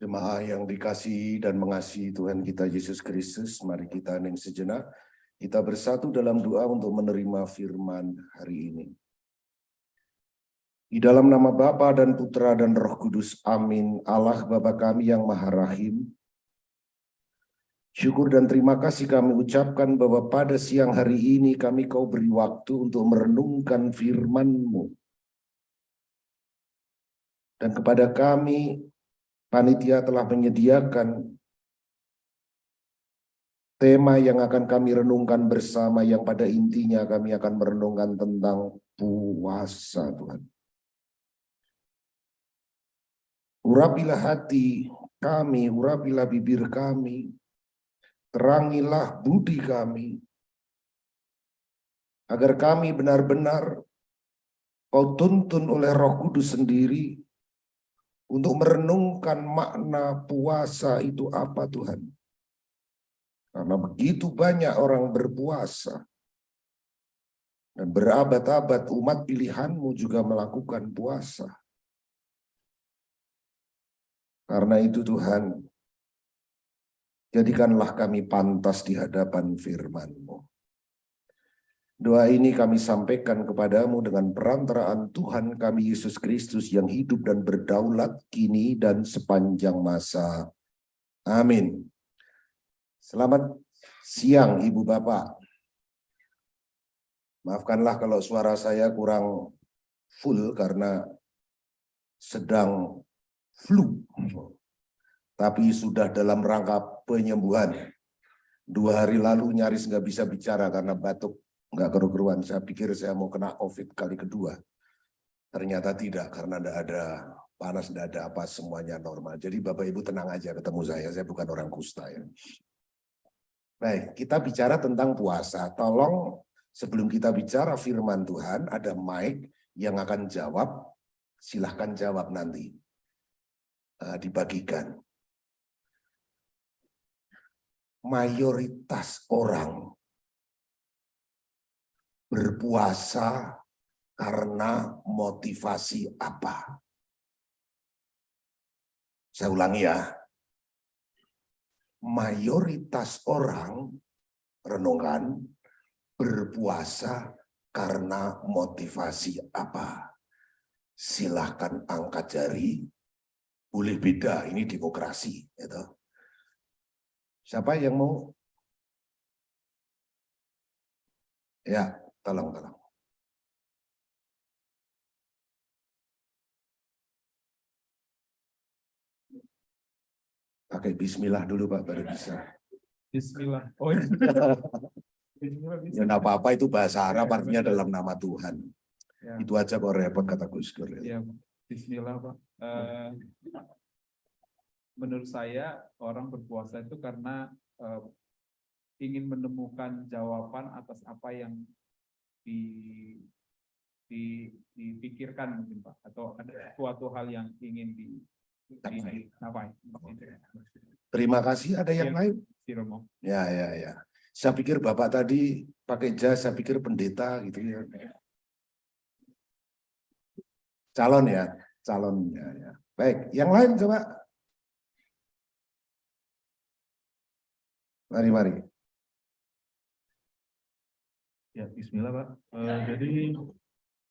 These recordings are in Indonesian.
Jemaah yang dikasihi dan mengasihi Tuhan kita Yesus Kristus, mari kita hening sejenak. Kita bersatu dalam doa untuk menerima firman hari ini. Di dalam nama Bapa dan Putra dan Roh Kudus, amin. Allah Bapa kami yang Maha Rahim, syukur dan terima kasih kami ucapkan bahwa pada siang hari ini Kau beri waktu untuk merenungkan firman-Mu. Dan kepada kami, panitia telah menyediakan tema yang akan kami renungkan bersama, yang pada intinya kami akan merenungkan tentang puasa, Tuhan. Urapilah hati kami, urapilah bibir kami, terangilah budi kami, agar kami benar-benar Kau tuntun oleh Roh Kudus sendiri untuk merenungkan makna puasa itu apa, Tuhan. Karena begitu banyak orang berpuasa, dan berabad-abad umat pilihan-Mu juga melakukan puasa. Karena itu Tuhan, jadikanlah kami pantas di hadapan firman-Mu. Doa ini kami sampaikan kepadamu dengan perantaraan Tuhan kami Yesus Kristus yang hidup dan berdaulat kini dan sepanjang masa. Amin. Selamat siang Ibu Bapak. Maafkanlah kalau suara saya kurang full karena sedang flu. Tapi sudah dalam rangka penyembuhan. 2 hari lalu nyaris nggak bisa bicara karena batuk, nggak keru-keruan. Saya pikir saya mau kena COVID kali kedua. Ternyata tidak, karena tidak ada panas, tidak ada apa, semuanya normal. Jadi Bapak Ibu tenang aja ketemu saya bukan orang kusta ya. Baik, kita bicara tentang puasa. Tolong sebelum kita bicara firman Tuhan, ada mic yang akan jawab. Silahkan jawab nanti. Dibagikan. Mayoritas orang berpuasa karena motivasi apa? Saya ulangi ya. Mayoritas orang renungan berpuasa karena motivasi apa? Silahkan angkat jari. Boleh beda, ini demokrasi. Gitu. Siapa yang mau? Ya, tolong. Pakai bismillah dulu Pak, baru bisa. Bismillah. Oh iya. Bismillah, Ya enggak apa-apa, itu bahasa Arab artinya dalam nama Tuhan. Ya. Itu aja kok repot kata Gus Dur. Ya, Bismillah Pak. Menurut saya orang berpuasa itu karena ingin menemukan jawaban atas apa yang dipikirkan mungkin Pak, atau ada suatu hal yang ingin dicapai. Terima kasih. Ada yang lain? Ya. Saya pikir Bapak tadi pakai jas, saya pikir pendeta gitu ya. Calon ya. Baik, yang lain coba. Mari. Ya, bismillah Pak. Jadi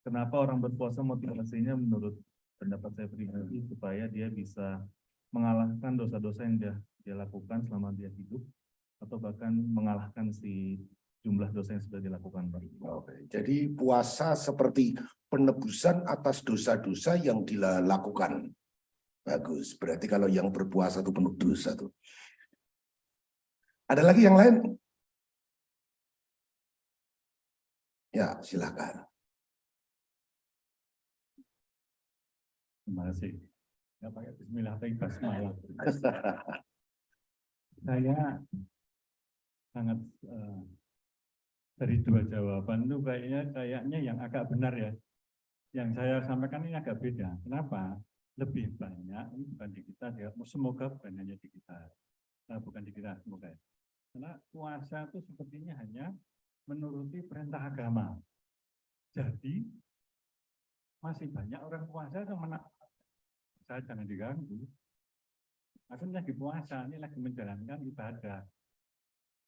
kenapa orang berpuasa motivasinya menurut pendapat saya pribadi supaya dia bisa mengalahkan dosa-dosa yang dia lakukan selama dia hidup, atau bahkan mengalahkan si jumlah dosa yang sudah dilakukan Pak. Oke. Jadi puasa seperti penebusan atas dosa-dosa yang dilakukan. Bagus. Berarti kalau yang berpuasa itu penuh dosa tuh. Ada lagi yang lain? Ya, silakan. Terima kasih. Ya pakai bismillah, tapi basmalah. Saya sangat dari 2 jawaban itu kayaknya yang agak benar ya. Yang saya sampaikan ini agak beda. Kenapa? Lebih banyak, ini bukan di kita, semoga bukan hanya di kita. Bukan di kita, semoga ya. Karena puasa itu sepertinya hanya menuruti perintah agama. Jadi masih banyak orang puasa yang saya jangan diganggu. aku ini lagi puasa, ini lagi menjalankan ibadah.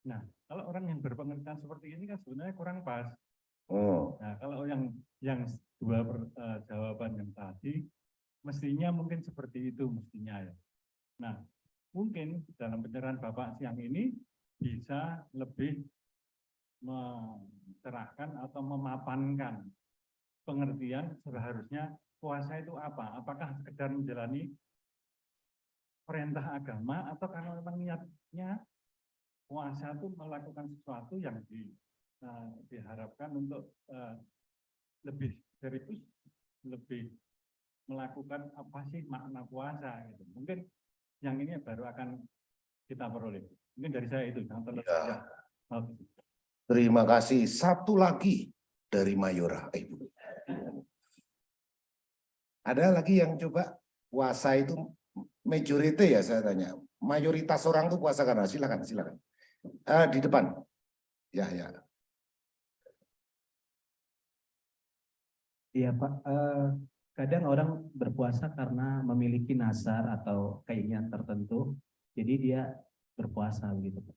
Nah, kalau orang yang berpengertian seperti ini kan sebenarnya kurang pas. Oh, Nah, kalau yang jawaban yang tadi, mestinya mungkin seperti itu mestinya ya. Nah, mungkin dalam pencerahan Bapak siang ini bisa lebih mencerahkan atau memapankan pengertian seharusnya puasa itu apa? Apakah sekedar menjalani perintah agama atau karena memang niatnya puasa itu melakukan sesuatu yang diharapkan untuk lebih serius, lebih melakukan apa sih makna puasa gitu. Mungkin yang ini baru akan kita peroleh. Mungkin dari saya itu yang terlebih. ya. Terima kasih. Satu lagi dari Mayora, Ibu. Ada lagi yang coba puasa itu majority ya saya tanya. Mayoritas orang tuh puasa karena silakan. Di depan. Ya. Iya Pak, kadang orang berpuasa karena memiliki nazar atau keinginan tertentu, jadi dia berpuasa begitu Pak.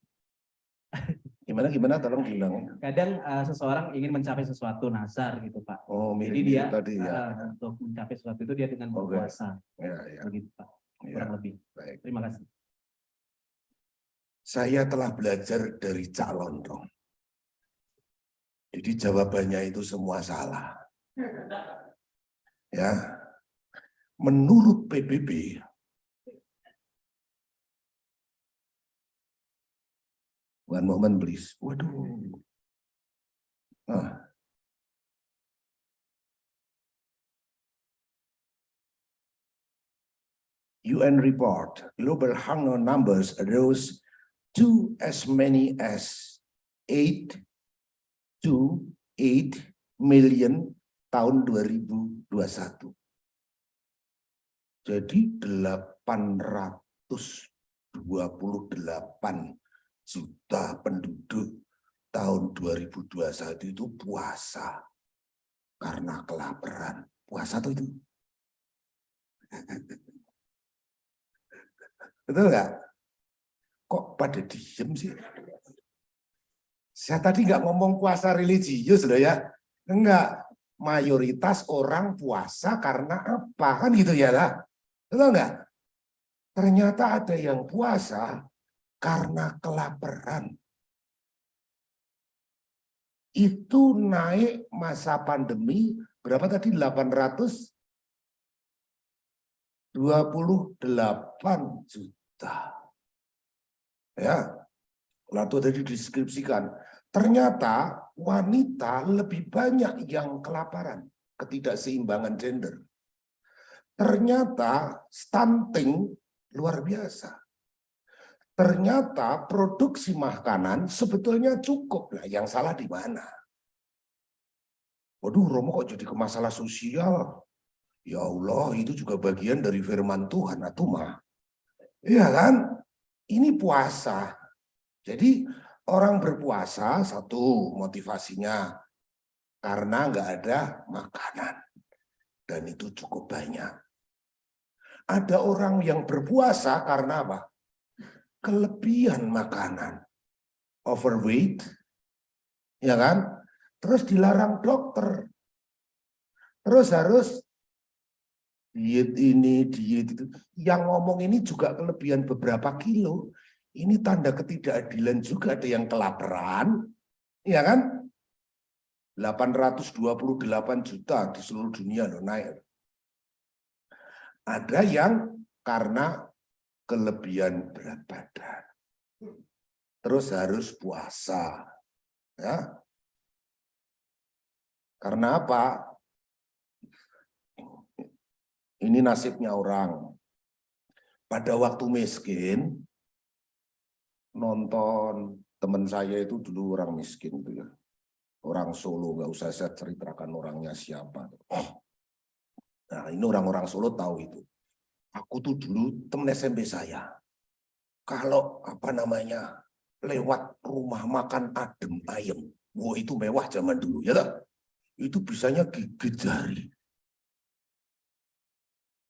Gimana tolong diulang. Kadang seseorang ingin mencapai sesuatu nazar gitu Pak. Oh, Jadi dia tadi ya. untuk mencapai sesuatu itu dia dengan Oke. berpuasa, Ya. begitu Pak. Ya. Kurang lebih. Baik. Terima kasih. Saya telah belajar dari Cak Lontong. Jadi jawabannya itu semua salah. Ya. Menurut PBB, one moment please. Waduh. UN report, global hunger numbers rose to as many as 8 to 8 million tahun 2021. Jadi 828 juta penduduk tahun 2021 itu puasa karena kelaparan. Puasa tuh itu. Betul nggak? Kok pada diem sih? Saya tadi nggak ngomong puasa religius loh ya. Enggak. Mayoritas orang puasa karena apa? Kan gitu ya lah. Betul nggak? Ternyata ada yang puasa karena kelaparan. Itu naik masa pandemi berapa tadi? 828 juta. Ya, lalu tadi dideskripsikan. Ternyata wanita lebih banyak yang kelaparan, ketidakseimbangan gender. Ternyata stunting luar biasa. Ternyata produksi makanan sebetulnya cukup. Nah, yang salah di mana? Waduh, Romo kok jadi ke masalah sosial? Ya Allah, itu juga bagian dari firman Tuhan, atau mah. Iya kan? Ini puasa. Jadi orang berpuasa, satu motivasinya karena nggak ada makanan. Dan itu cukup banyak. Ada orang yang berpuasa karena apa? Kelebihan makanan. Overweight. Ya kan? Terus dilarang dokter. Terus harus diet ini, diet itu. Yang ngomong ini juga kelebihan beberapa kilo. Ini tanda ketidakadilan juga. Ada yang kelaparan, ya kan? 828 juta di seluruh dunia loh naik. Ada yang karena kelebihan berat badan. Terus harus puasa. Ya. Karena apa? Ini nasibnya orang. Pada waktu miskin, nonton teman saya itu dulu orang miskin tuh ya. Orang Solo, nggak usah saya ceritakan orangnya siapa. Nah, ini orang-orang Solo tahu itu. Aku tuh dulu temen SMP saya. Kalau apa namanya lewat rumah makan adem ayem, wah itu mewah zaman dulu ya tak? Itu bisanya gigit jari.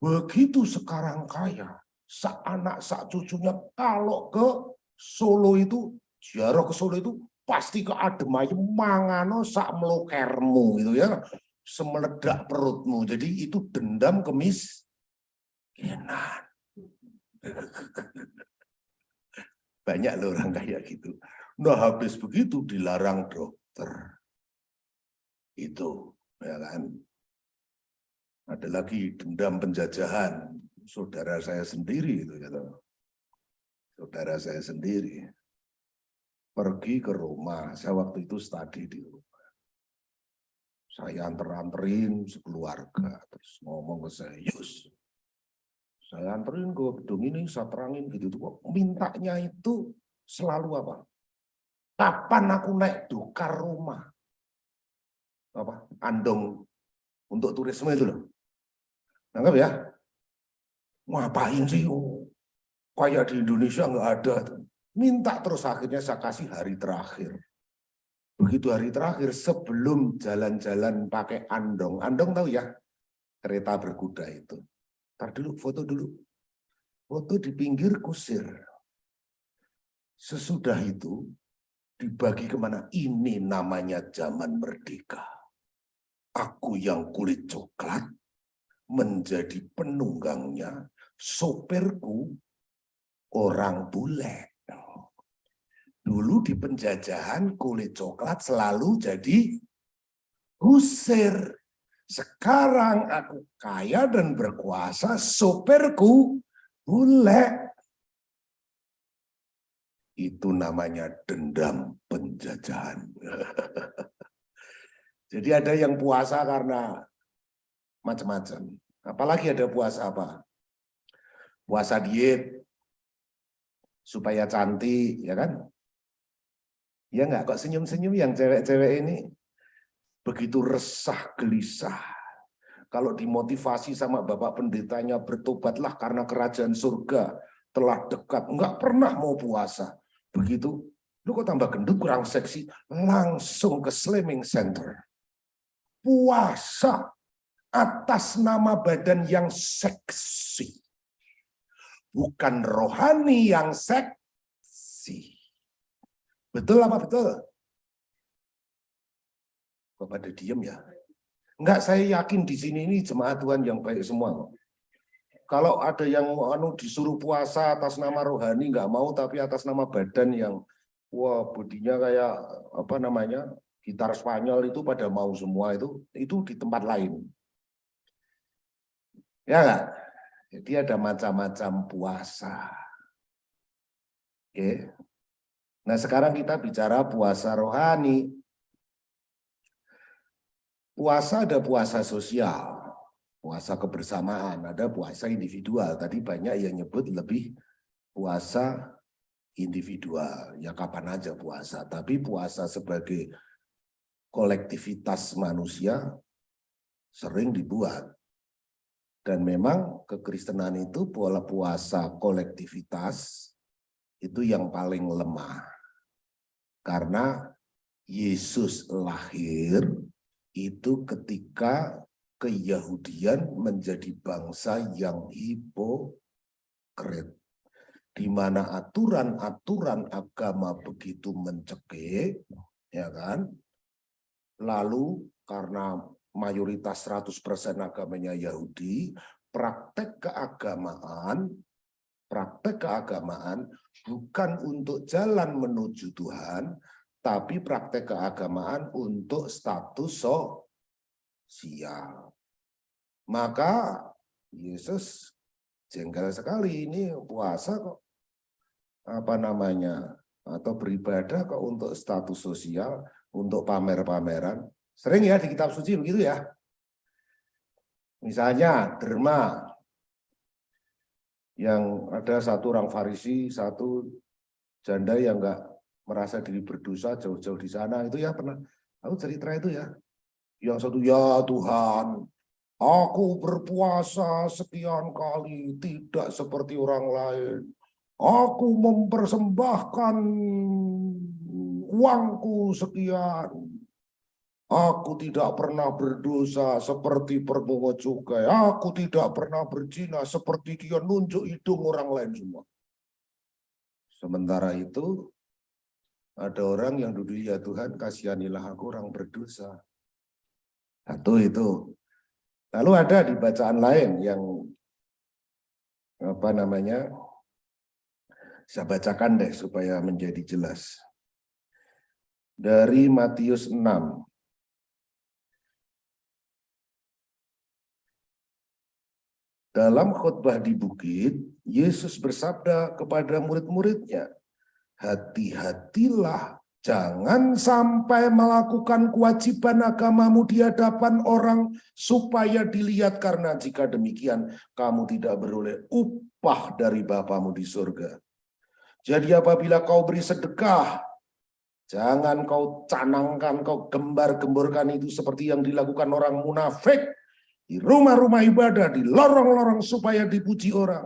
Begitu sekarang kaya, sak anak, sak cucunya kalau ke Solo itu, ziarah ke Solo itu pasti ke Ademayu mangano sak melokermu gitu ya, semeledak perutmu. Jadi itu dendam kemiskinan. Banyak loh orang kayak gitu. Nah habis begitu dilarang dokter. Itu, ya kan. Ada lagi dendam penjajahan. Saudara saya sendiri itu gitu. Saudara saya sendiri pergi ke rumah. Saya waktu itu studi di rumah. Saya anterin sekeluarga, terus ngomong ke saya, Yus, saya anterin ke gedung ini, saya terangin gitu. Kok mintanya itu selalu apa? Kapan aku naik dokar rumah? Apa? Andong untuk turisme itu loh. Anggap ya, ngapain sih? Kayak di Indonesia nggak ada. Minta terus, akhirnya saya kasih hari terakhir. Begitu hari terakhir sebelum jalan-jalan pakai andong. Andong tahu ya? Kereta berkuda itu. Ntar dulu, foto dulu. Foto di pinggir kusir. Sesudah itu dibagi kemana? Ini namanya zaman merdeka. Aku yang kulit coklat menjadi penunggangnya, sopirku orang bule. Dulu di penjajahan kulit coklat selalu jadi kusir. Sekarang aku kaya dan berkuasa, sopirku bule. Itu namanya dendam penjajahan. Jadi ada yang puasa karena macam-macam. Apalagi ada puasa apa? Puasa diet supaya cantik, ya kan? Ya enggak, kok senyum-senyum yang cewek-cewek ini begitu resah gelisah. Kalau dimotivasi sama bapak pendetanya, bertobatlah karena kerajaan surga telah dekat. Enggak pernah mau puasa. Begitu, lu kok tambah gendut, kurang seksi, langsung ke slimming center. Puasa atas nama badan yang seksi. Bukan rohani yang seksi. Betul apa betul? Kok pada diem ya? Enggak, saya yakin di sini ini jemaat Tuhan yang baik semua. Kalau ada yang disuruh puasa atas nama rohani enggak mau, tapi atas nama badan yang wah bodinya kayak apa namanya gitar Spanyol itu pada mau semua, itu di tempat lain. Ya enggak? Jadi ada macam-macam puasa. Oke. Nah, sekarang kita bicara puasa rohani. Puasa ada puasa sosial, puasa kebersamaan, ada puasa individual. Tadi banyak yang nyebut lebih puasa individual. Ya kapan aja puasa, tapi puasa sebagai kolektivitas manusia sering dibuat. Dan memang kekristenan itu pola puasa kolektivitas itu yang paling lemah. Karena Yesus lahir itu ketika keyahudian menjadi bangsa yang hipokrit, di mana aturan-aturan agama begitu mencekik, ya kan? Lalu karena mayoritas 100% agamanya Yahudi, praktek keagamaan bukan untuk jalan menuju Tuhan, tapi praktek keagamaan untuk status sosial. Maka Yesus jengkel sekali, ini puasa kok apa namanya atau beribadah kok untuk status sosial, untuk pamer-pameran. Sering ya di kitab suci begitu ya. Misalnya derma, yang ada satu orang Farisi, satu janda yang enggak merasa diri berdosa jauh-jauh di sana, itu ya pernah tahu cerita itu ya. Yang satu, ya Tuhan, aku berpuasa sekian kali tidak seperti orang lain. Aku mempersembahkan uangku sekian. Aku tidak pernah berdosa seperti pemungut cukai. Aku tidak pernah berzina seperti kian, nunjuk hidung orang lain semua. Sementara itu, ada orang yang duduk, ya Tuhan kasihanilah aku orang berdosa. Satu itu. Lalu ada di bacaan lain yang saya bacakan deh supaya menjadi jelas. Dari Matius 6. Dalam khotbah di bukit, Yesus bersabda kepada murid-muridnya, hati-hatilah, jangan sampai melakukan kewajiban agamamu di hadapan orang supaya dilihat, karena jika demikian kamu tidak beroleh upah dari Bapamu di surga. Jadi apabila kau beri sedekah, jangan kau canangkan, kau gembar-gemborkan itu seperti yang dilakukan orang munafik di rumah-rumah ibadah, di lorong-lorong supaya dipuji orang.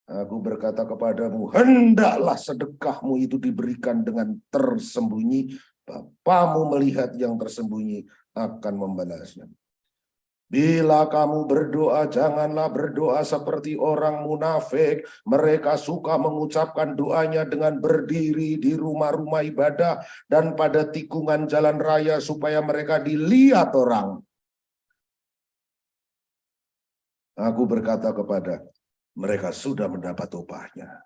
Aku berkata kepadamu, hendaklah sedekahmu itu diberikan dengan tersembunyi. Bapamu melihat yang tersembunyi akan membalasnya. Bila kamu berdoa, janganlah berdoa seperti orang munafik. Mereka suka mengucapkan doanya dengan berdiri di rumah-rumah ibadah dan pada tikungan jalan raya supaya mereka dilihat orang. Aku berkata kepada mereka, sudah mendapat upahnya.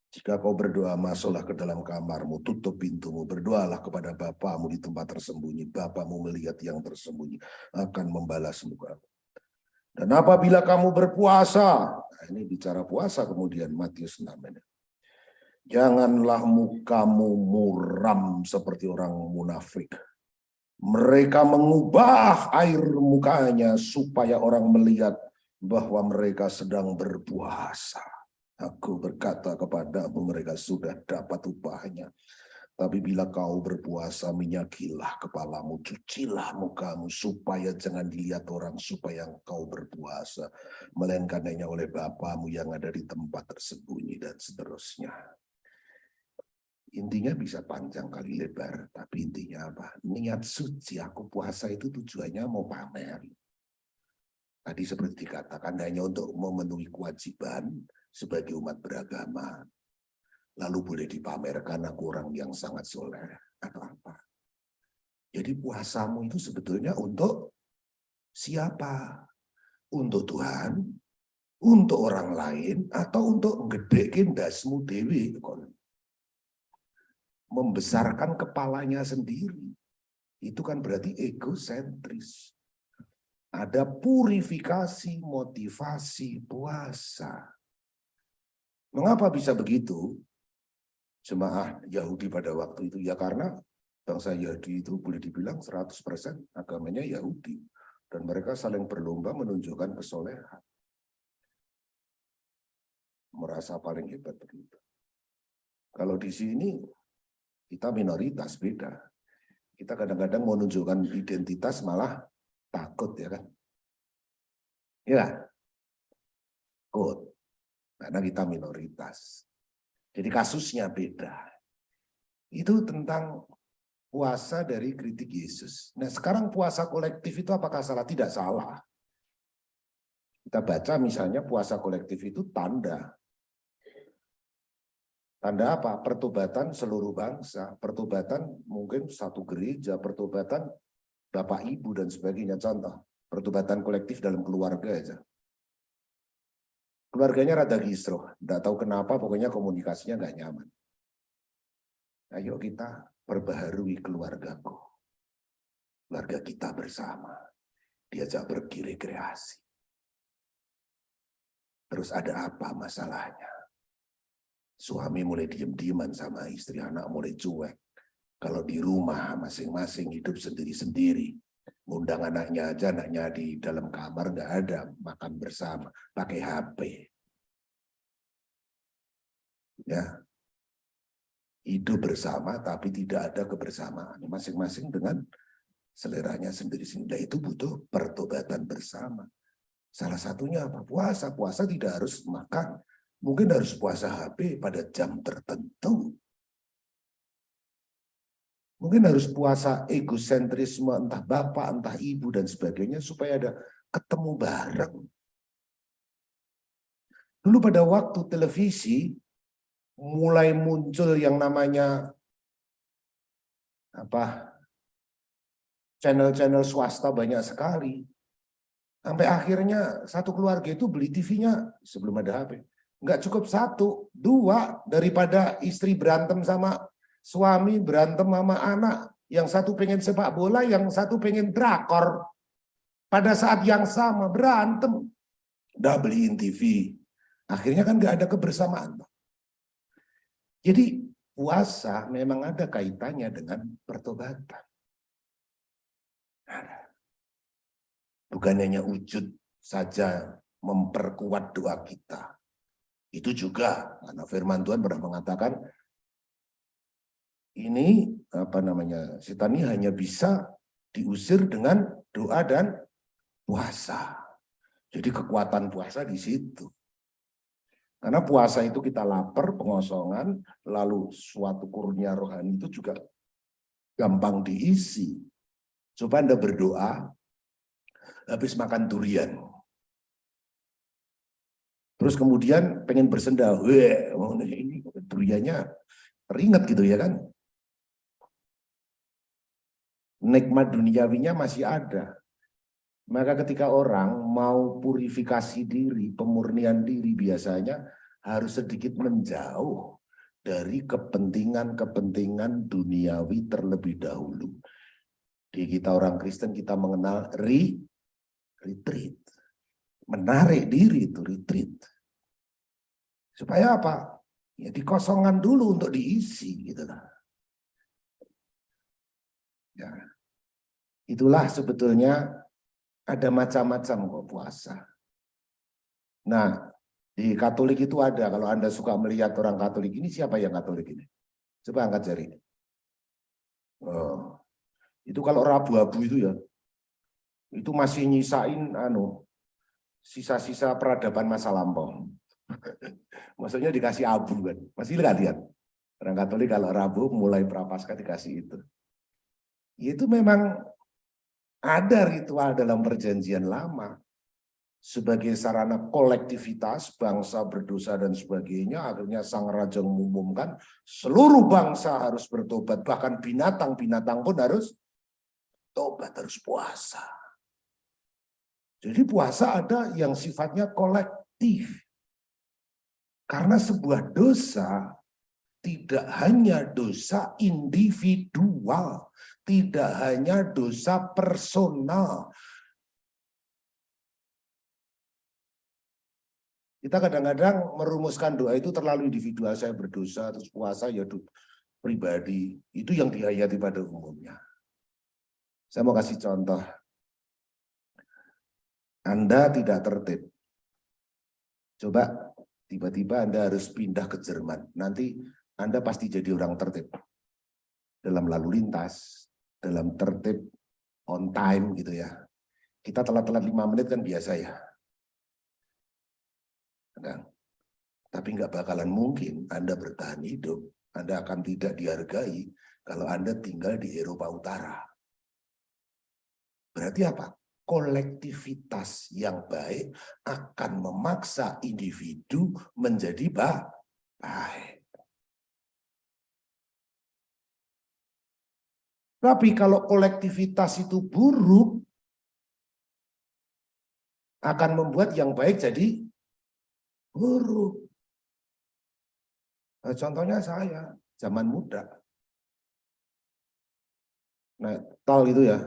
Jika kau berdoa, masuklah ke dalam kamarmu, tutup pintumu, berdoalah kepada Bapamu di tempat tersembunyi. Bapamu melihat yang tersembunyi, akan membalasmu. Dan apabila kamu berpuasa, nah ini bicara puasa kemudian Matius 6 ini. Janganlah mukamu muram seperti orang munafik. Mereka mengubah air mukanya supaya orang melihat bahwa mereka sedang berpuasa. Aku berkata kepadamu, mereka sudah dapat upahnya. Tapi bila kau berpuasa, minyakilah kepalamu, cucilah mukamu, supaya jangan dilihat orang supaya kau berpuasa, melainkan hanya oleh Bapamu yang ada di tempat tersembunyi, dan seterusnya. Intinya bisa panjang kali lebar, tapi intinya apa? Niat suci aku puasa itu tujuannya mau pamer. Tadi seperti dikatakan, hanya untuk memenuhi kewajiban sebagai umat beragama. Lalu boleh dipamerkan aku orang yang sangat soleh atau apa. Jadi puasamu itu sebetulnya untuk siapa? Untuk Tuhan, untuk orang lain, atau untuk ngedekin dasmu dewi. Membesarkan kepalanya sendiri. Itu kan berarti egosentris. Ada purifikasi, motivasi, puasa. Mengapa bisa begitu? Jemaah Yahudi pada waktu itu, ya karena bangsa Yahudi itu boleh dibilang 100% agamanya Yahudi. Dan mereka saling berlomba menunjukkan kesolehan. Merasa paling hebat begitu. Kalau di sini, kita minoritas, beda. Kita kadang-kadang mau menunjukkan identitas malah takut, ya kan? Ya, takut. Karena kita minoritas. Jadi kasusnya beda. Itu tentang puasa dari kritik Yesus. Nah sekarang puasa kolektif itu apakah salah? Tidak salah. Kita baca misalnya puasa kolektif itu tanda. Tanda apa? Pertobatan seluruh bangsa. Pertobatan mungkin satu gereja. Pertobatan bapak ibu dan sebagainya. Contoh. Pertobatan kolektif dalam keluarga aja. Keluarganya rada gisro. Tidak tahu kenapa pokoknya komunikasinya nggak nyaman. Ayo kita perbaharui keluargaku. Keluarga kita bersama. Diajak pergi rekreasi. Terus ada apa masalahnya? Suami mulai diem-dieman sama istri, anak mulai cuek. Kalau di rumah masing-masing hidup sendiri-sendiri. Ngundang anaknya aja, anaknya di dalam kamar nggak ada, makan bersama, pakai HP. Ya. Hidup bersama tapi tidak ada kebersamaan. Masing-masing dengan seleranya sendiri-sendiri. Nah, itu butuh pertobatan bersama. Salah satunya apa? Puasa. Puasa tidak harus makan. Mungkin harus puasa HP pada jam tertentu. Mungkin harus puasa egosentrisme, entah bapak, entah ibu, dan sebagainya, supaya ada ketemu bareng. Dulu pada waktu televisi, mulai muncul yang namanya channel-channel swasta banyak sekali. Sampai akhirnya satu keluarga itu beli TV-nya sebelum ada HP. Nggak cukup 1, 2, daripada istri berantem sama suami, berantem sama anak. Yang satu pengen sepak bola, yang satu pengen drakor. Pada saat yang sama berantem. Udah beliin TV. Akhirnya kan nggak ada kebersamaan. Jadi puasa memang ada kaitannya dengan pertobatan. Bukan hanya wujud saja memperkuat doa kita. Itu juga karena firman Tuhan pernah mengatakan ini setan ini hanya bisa diusir dengan doa dan puasa. Jadi kekuatan puasa di situ. Karena puasa itu kita lapar, pengosongan, lalu suatu kurnia rohani itu juga gampang diisi. Coba Anda berdoa habis makan durian. Terus kemudian pengen bersenda, ini duriannya ringet gitu ya kan. Nikmat duniawinya masih ada. Maka ketika orang mau purifikasi diri, pemurnian diri, biasanya harus sedikit menjauh dari kepentingan-kepentingan duniawi terlebih dahulu. Di kita orang Kristen kita mengenal retreat. Menarik diri itu retreat. Supaya apa? Ya dikosongan dulu untuk diisi gitu lah. Ya. Itulah sebetulnya ada macam-macam kok puasa. Nah, di Katolik itu ada, kalau Anda suka melihat orang Katolik ini, siapa yang Katolik ini? Coba angkat jari. Oh, itu kalau Rabu-Abu itu ya, itu masih nyisain sisa-sisa peradaban masa lampau. Maksudnya dikasih abu kan, masih lihat. Orang Katolik kalau Rabu mulai Prapaskah dikasih itu. Itu memang ada ritual dalam perjanjian lama. Sebagai sarana kolektivitas, bangsa berdosa dan sebagainya, akhirnya sang raja mengumumkan seluruh bangsa harus bertobat. Bahkan binatang-binatang pun harus tobat, harus puasa. Jadi puasa ada yang sifatnya kolektif. Karena sebuah dosa tidak hanya dosa individual, tidak hanya dosa personal. Kita kadang-kadang merumuskan doa itu terlalu individual, saya berdosa, terus puasa ya pribadi. Itu yang dihayati pada umumnya. Saya mau kasih contoh. Anda tidak tertib. Coba tiba-tiba Anda harus pindah ke Jerman. Nanti Anda pasti jadi orang tertib. Dalam lalu lintas, dalam tertib on time gitu ya. Kita telat-telat 5 menit kan biasa ya. Nah, tapi nggak bakalan mungkin Anda bertahan hidup. Anda akan tidak dihargai kalau Anda tinggal di Eropa Utara. Berarti apa? Kolektivitas yang baik akan memaksa individu menjadi baik. Tapi kalau kolektivitas itu buruk, akan membuat yang baik jadi buruk. Nah, contohnya saya, zaman muda. Nah, tol itu ya,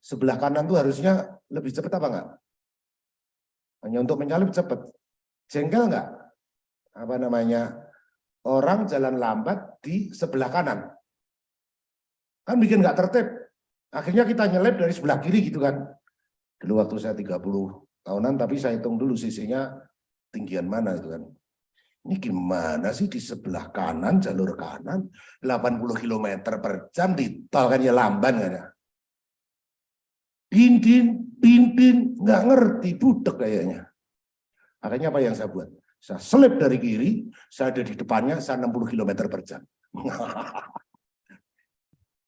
sebelah kanan tuh harusnya lebih cepat apa enggak? Hanya untuk menyalip cepat. Jengkel enggak? Orang jalan lambat di sebelah kanan. Kan bikin enggak tertib. Akhirnya kita nyelip dari sebelah kiri gitu kan. Dulu waktu saya 30 tahunan, tapi saya hitung dulu sisinya tinggian mana itu kan. Ini gimana sih di sebelah kanan, jalur kanan, 80 km per jam di tol kan ya lamban kan ya. Din, nggak ngerti, budek kayaknya. Akhirnya apa yang saya buat? Saya selip dari kiri, saya ada di depannya, saya 60 km per jam.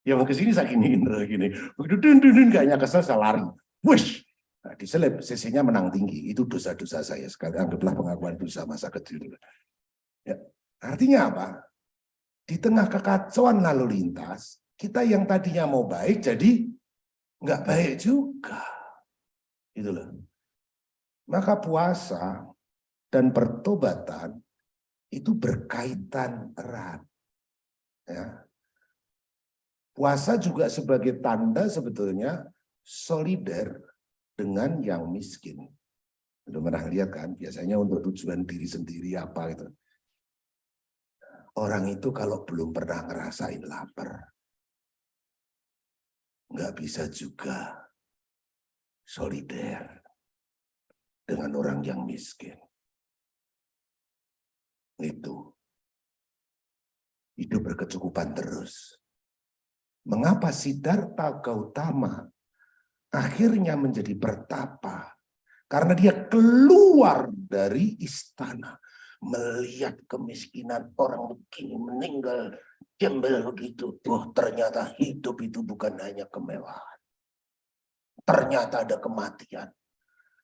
Ya mau ke sini saya giniin gini. Begitu dun kayaknya kesel saya lari. Wush. Nah, diselip, CC-nya menang tinggi. Itu dosa-dosa saya sekali. Anggaplah pengakuan dosa masa kecil. Ya. Artinya apa? Di tengah kekacauan lalu lintas, kita yang tadinya mau baik jadi nggak baik juga. Gitu loh. Maka puasa dan pertobatan itu berkaitan erat. Ya. Puasa juga sebagai tanda sebetulnya solider dengan yang miskin. Belum pernah lihat kan, biasanya untuk tujuan diri sendiri apa gitu. Orang itu kalau belum pernah ngerasain lapar, nggak bisa juga solider dengan orang yang miskin. Itu. Hidup berkecukupan terus. Mengapa Siddhartha Gautama akhirnya menjadi bertapa? Karena dia keluar dari istana, melihat kemiskinan orang begini meninggal, gembel begitu. Oh, ternyata hidup itu bukan hanya kemewahan. Ternyata ada kematian.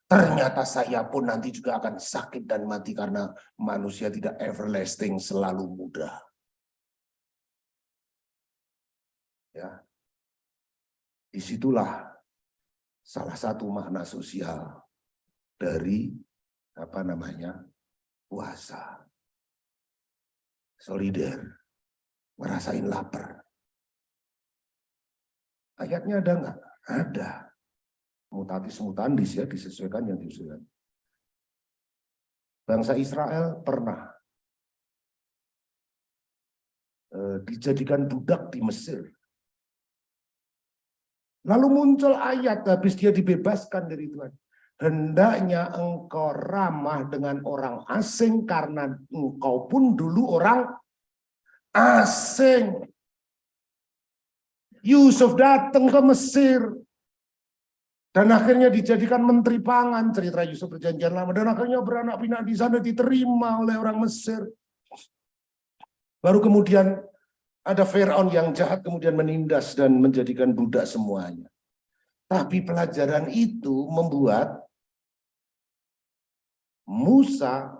Ternyata saya pun nanti juga akan sakit dan mati karena manusia tidak everlasting, selalu muda. Ya, disitulah salah satu makna sosial dari puasa. Solider, ngerasain lapar. Ayatnya ada nggak? Ada. Mutatis mutandis ya, disesuaikan yang disesuaikan. Bangsa Israel pernah dijadikan budak di Mesir. Lalu muncul ayat habis dia dibebaskan dari Tuhan. Hendaknya engkau ramah dengan orang asing karena engkau pun dulu orang asing. Yusuf datang ke Mesir dan akhirnya dijadikan menteri pangan, cerita Yusuf perjanjian lama, dan akhirnya beranak pinak di sana, diterima oleh orang Mesir. Baru kemudian ada Firaun yang jahat kemudian menindas dan menjadikan budak semuanya. Tapi pelajaran itu membuat Musa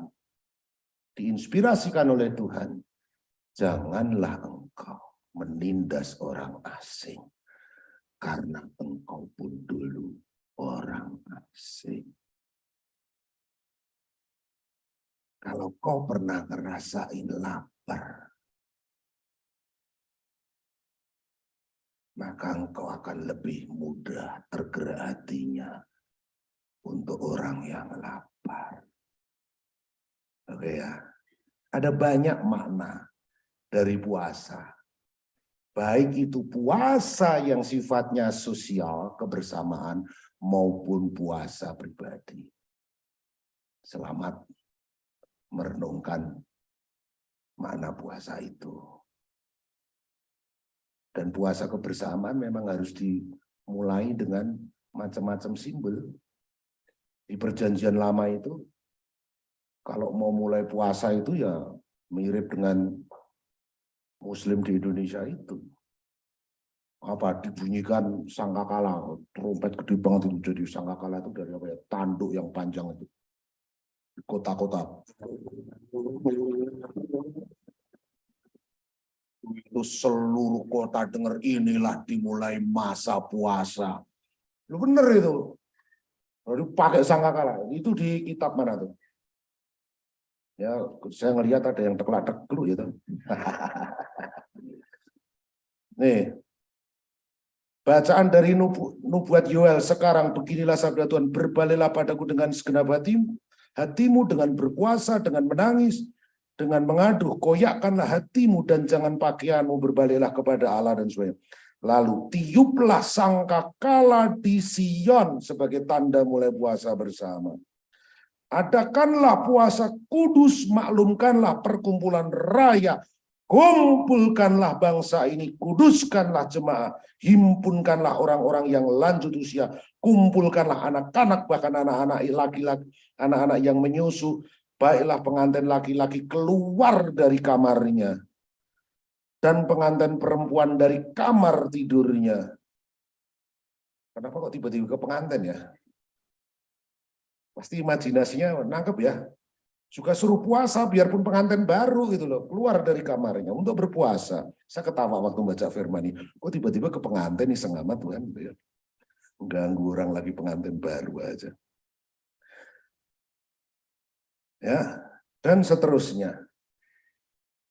diinspirasikan oleh Tuhan. Janganlah engkau menindas orang asing, karena engkau pun dulu orang asing. Kalau kau pernah ngerasain lapar, maka engkau akan lebih mudah tergerak hatinya untuk orang yang lapar. Oke ya, ada banyak makna dari puasa. Baik itu puasa yang sifatnya sosial, kebersamaan, maupun puasa pribadi. Selamat merenungkan makna puasa itu. Dan puasa kebersamaan memang harus dimulai dengan macam-macam simbol. Di perjanjian lama itu, kalau mau mulai puasa itu ya mirip dengan Muslim di Indonesia itu. Apa dibunyikan sangkakala, trompet gede banget itu. Jadi sangkakala itu dari apa ya? Tanduk yang panjang itu. Di kota-kota. Itu seluruh kota dengar inilah dimulai masa puasa. Lu bener itu. Lalu pakai sangkakala. Itu di kitab mana tuh? Ya, saya ngelihat ada yang teklak-tekluk gitu. Nih, bacaan dari nubuat Yoel sekarang, beginilah sabda Tuhan, berbalilah padaku dengan segenap hatimu dengan berpuasa, dengan menangis, dengan mengaduh, koyakkanlah hatimu dan jangan pakaianmu, berbalilah kepada Allah dan sebagainya. Lalu tiuplah sangkakala di Sion sebagai tanda mulai puasa bersama. Adakanlah puasa kudus, maklumkanlah perkumpulan raya, kumpulkanlah bangsa ini, kuduskanlah jemaah, himpunkanlah orang-orang yang lanjut usia, kumpulkanlah anak-anak, bahkan anak-anak laki-laki, anak-anak yang menyusu, baiklah pengantin laki-laki keluar dari kamarnya. dan pengantin perempuan dari kamar tidurnya. Kenapa kok tiba-tiba ke pengantin ya? Pasti imajinasinya nangkep ya. Juga suruh puasa biarpun pengantin baru gitu loh, keluar dari kamarnya untuk berpuasa. Saya ketawa waktu baca firman ini. Kok tiba-tiba ke pengantin iseng amat Tuhan gitu ya. Ganggu orang lagi pengantin baru aja. Ya, dan seterusnya.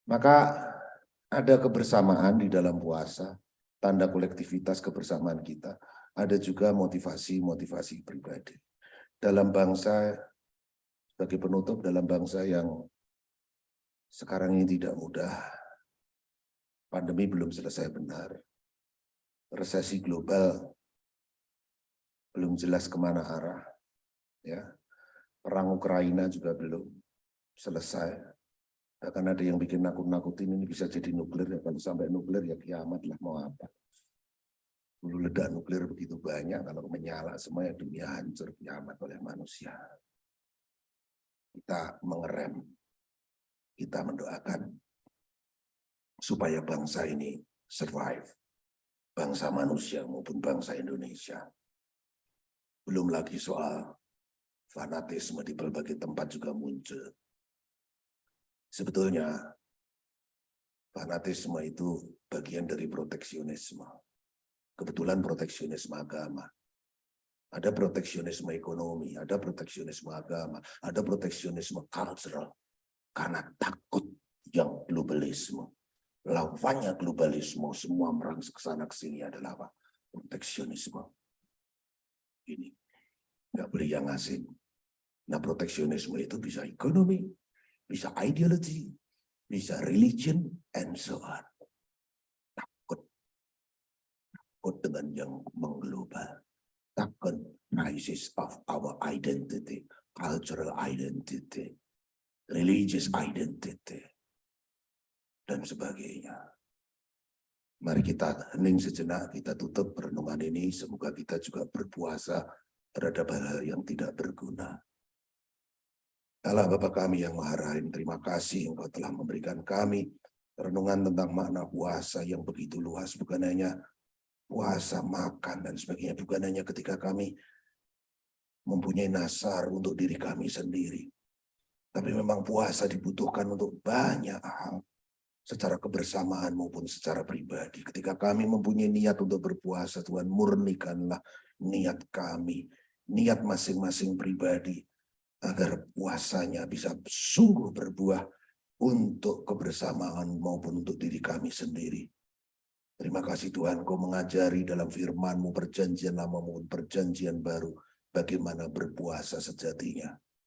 Maka ada kebersamaan di dalam puasa, tanda kolektivitas kebersamaan kita. Ada juga motivasi pribadi. Dalam bangsa, sebagai penutup, dalam bangsa yang sekarang ini tidak mudah, pandemi belum selesai benar, resesi global belum jelas kemana arah, ya, perang Ukraina juga belum selesai, bahkan ada yang bikin nakut-nakutin ini bisa jadi nuklir, ya kalau sampai nuklir ya kiamat lah, mau apa. Dulu ledak nuklir begitu banyak, kalau menyala semua ya dunia hancur, kiamat oleh manusia. Kita mengerem, kita mendoakan supaya bangsa ini survive, bangsa manusia maupun bangsa Indonesia. Belum lagi soal fanatisme di berbagai tempat juga muncul. Sebetulnya fanatisme itu bagian dari proteksionisme. Kebetulan proteksionisme agama. Ada proteksionisme ekonomi, ada proteksionisme agama, ada proteksionisme cultural. Karena takut yang globalisme. Lawannya globalisme, semua merangsek ke sana ke sini adalah apa? Proteksionisme. Ini nggak boleh yang asing. Nah, proteksionisme itu bisa ekonomi, bisa ideologi, bisa religion, and so on. Takut dengan yang mengglobal. Takut crisis of our identity, cultural identity, religious identity, dan sebagainya. Mari kita hening sejenak, kita tutup renungan ini. Semoga kita juga berpuasa terhadap hal yang tidak berguna. Allah Bapa kami yang Maha Rahim, terima kasih Engkau telah memberikan kami renungan tentang makna puasa yang begitu luas, bukan hanya puasa, makan, dan sebagainya, bukan hanya ketika kami mempunyai nasar untuk diri kami sendiri. Tapi memang puasa dibutuhkan untuk banyak hal, secara kebersamaan maupun secara pribadi. Ketika kami mempunyai niat untuk berpuasa, Tuhan murnikanlah niat kami, niat masing-masing pribadi, agar puasanya bisa sungguh berbuah untuk kebersamaan maupun untuk diri kami sendiri. Terima kasih Tuhan, Kau mengajari dalam firman-Mu perjanjian lama maupun perjanjian baru bagaimana berpuasa sejatinya.